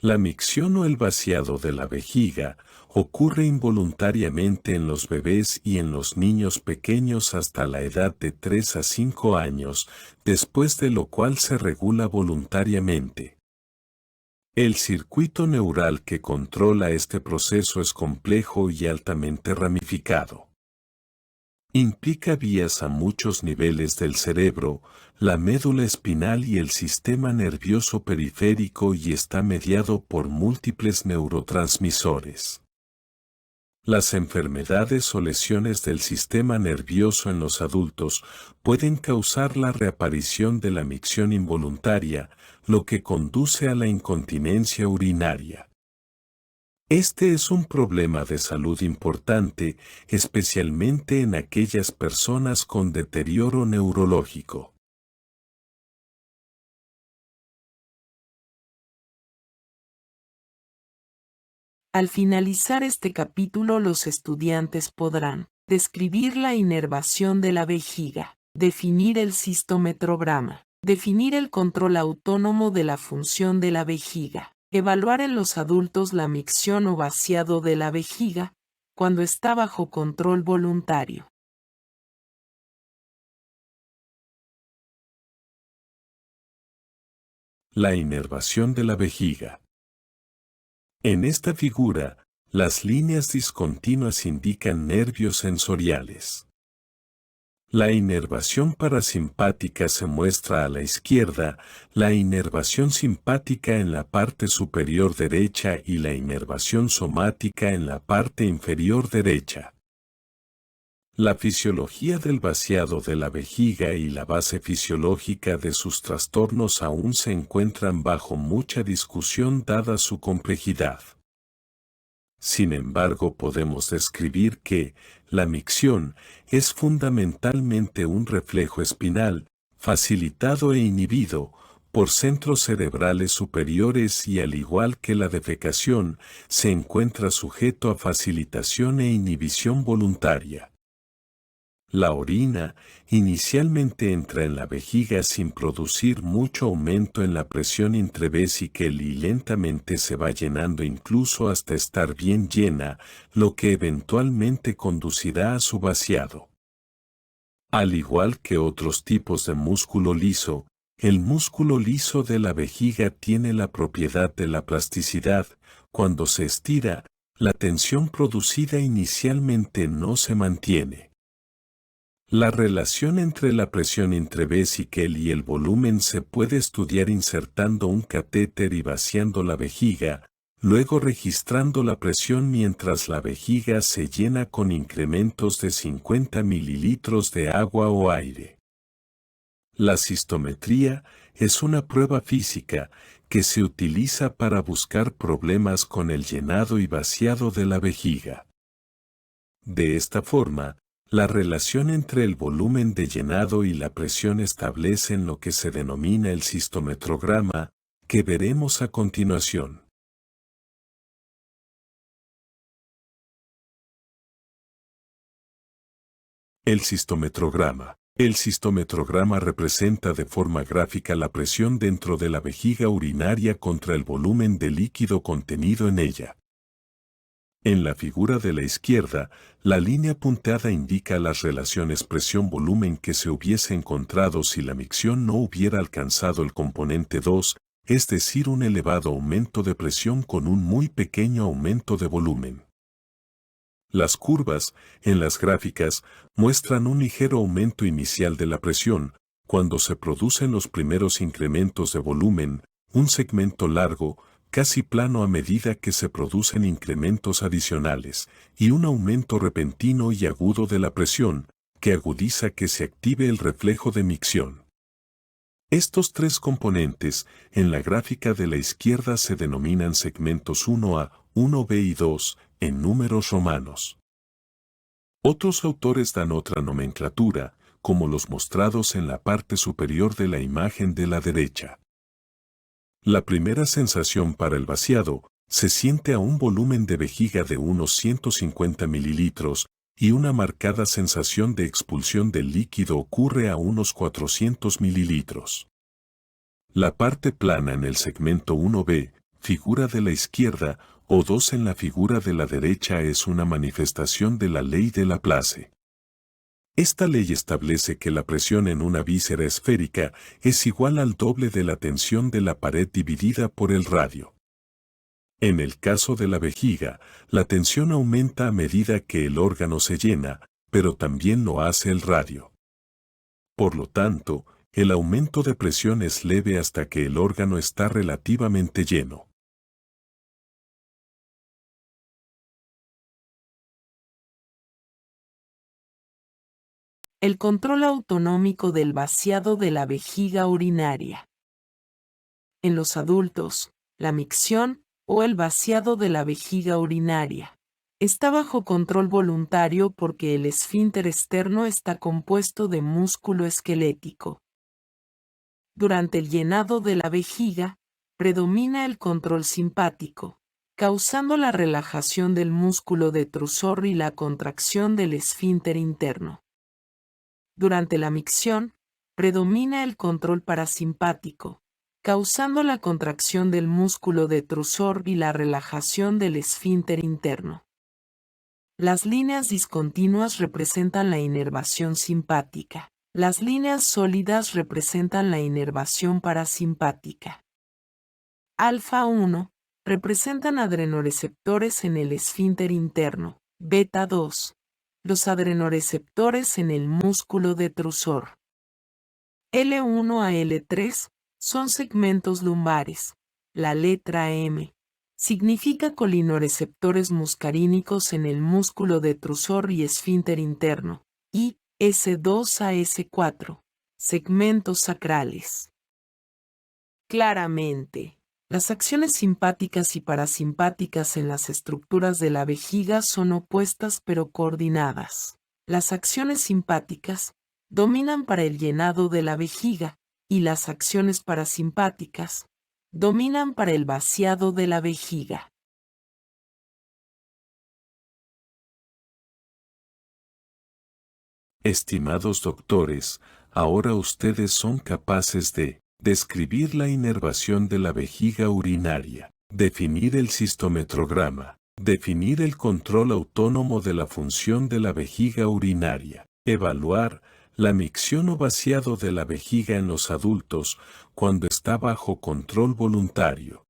La micción o el vaciado de la vejiga ocurre involuntariamente en los bebés y en los niños pequeños hasta la edad de 3 a 5 años, después de lo cual se regula voluntariamente. El circuito neural que controla este proceso es complejo y altamente ramificado. Implica vías a muchos niveles del cerebro, la médula espinal y el sistema nervioso periférico y está mediado por múltiples neurotransmisores. Las enfermedades o lesiones del sistema nervioso en los adultos pueden causar la reaparición de la micción involuntaria, lo que conduce a la incontinencia urinaria. Este es un problema de salud importante, especialmente en aquellas personas con deterioro neurológico. Al finalizar este capítulo, los estudiantes podrán describir la inervación de la vejiga, definir el cistometrograma, definir el control autónomo de la función de la vejiga, evaluar en los adultos la micción o vaciado de la vejiga cuando está bajo control voluntario. La inervación de la vejiga. En esta figura, las líneas discontinuas indican nervios sensoriales. La inervación parasimpática se muestra a la izquierda, la inervación simpática en la parte superior derecha y la inervación somática en la parte inferior derecha. La fisiología del vaciado de la vejiga y la base fisiológica de sus trastornos aún se encuentran bajo mucha discusión dada su complejidad. Sin embargo, podemos describir que la micción es fundamentalmente un reflejo espinal, facilitado e inhibido por centros cerebrales superiores y al igual que la defecación, se encuentra sujeto a facilitación e inhibición voluntaria. La orina inicialmente entra en la vejiga sin producir mucho aumento en la presión intravesical y lentamente se va llenando incluso hasta estar bien llena, lo que eventualmente conducirá a su vaciado. Al igual que otros tipos de músculo liso, el músculo liso de la vejiga tiene la propiedad de la plasticidad. Cuando se estira, la tensión producida inicialmente no se mantiene. La relación entre la presión intravesical y el volumen se puede estudiar insertando un catéter y vaciando la vejiga, luego registrando la presión mientras la vejiga se llena con incrementos de 50 mililitros de agua o aire. La cistometría es una prueba física que se utiliza para buscar problemas con el llenado y vaciado de la vejiga. De esta forma, la relación entre el volumen de llenado y la presión establecen lo que se denomina el cistometrograma, que veremos a continuación. El cistometrograma. El cistometrograma representa de forma gráfica la presión dentro de la vejiga urinaria contra el volumen de líquido contenido en ella. En la figura de la izquierda, la línea punteada indica las relaciones presión-volumen que se hubiese encontrado si la micción no hubiera alcanzado el componente 2, es decir, un elevado aumento de presión con un muy pequeño aumento de volumen. Las curvas, en las gráficas, muestran un ligero aumento inicial de la presión, cuando se producen los primeros incrementos de volumen, un segmento largo, casi plano a medida que se producen incrementos adicionales, y un aumento repentino y agudo de la presión, que agudiza que se active el reflejo de micción. Estos tres componentes, en la gráfica de la izquierda se denominan segmentos 1A, 1B y 2, en números romanos. Otros autores dan otra nomenclatura, como los mostrados en la parte superior de la imagen de la derecha. La primera sensación para el vaciado se siente a un volumen de vejiga de unos 150 mililitros y una marcada sensación de expulsión del líquido ocurre a unos 400 mililitros. La parte plana en el segmento 1B, figura de la izquierda, O2 en la figura de la derecha es una manifestación de la ley de Laplace. Esta ley establece que la presión en una víscera esférica es igual al doble de la tensión de la pared dividida por el radio. En el caso de la vejiga, la tensión aumenta a medida que el órgano se llena, pero también lo hace el radio. Por lo tanto, el aumento de presión es leve hasta que el órgano está relativamente lleno. El control autonómico del vaciado de la vejiga urinaria. En los adultos, la micción, o el vaciado de la vejiga urinaria, está bajo control voluntario porque el esfínter externo está compuesto de músculo esquelético. Durante el llenado de la vejiga, predomina el control simpático, causando la relajación del músculo detrusor y la contracción del esfínter interno. Durante la micción, predomina el control parasimpático, causando la contracción del músculo detrusor y la relajación del esfínter interno. Las líneas discontinuas representan la inervación simpática. Las líneas sólidas representan la inervación parasimpática. Alfa 1 representan adrenoreceptores en el esfínter interno. Beta 2. Los adrenoreceptores en el músculo detrusor. L1 a L3 son segmentos lumbares. La letra M significa colinoreceptores muscarínicos en el músculo detrusor y esfínter interno. Y S2 a S4, segmentos sacrales. Claramente, las acciones simpáticas y parasimpáticas en las estructuras de la vejiga son opuestas pero coordinadas. Las acciones simpáticas dominan para el llenado de la vejiga y las acciones parasimpáticas dominan para el vaciado de la vejiga. Estimados doctores, ahora ustedes son capaces de describir la inervación de la vejiga urinaria, definir el cistometrograma, definir el control autónomo de la función de la vejiga urinaria, evaluar la micción o vaciado de la vejiga en los adultos cuando está bajo control voluntario,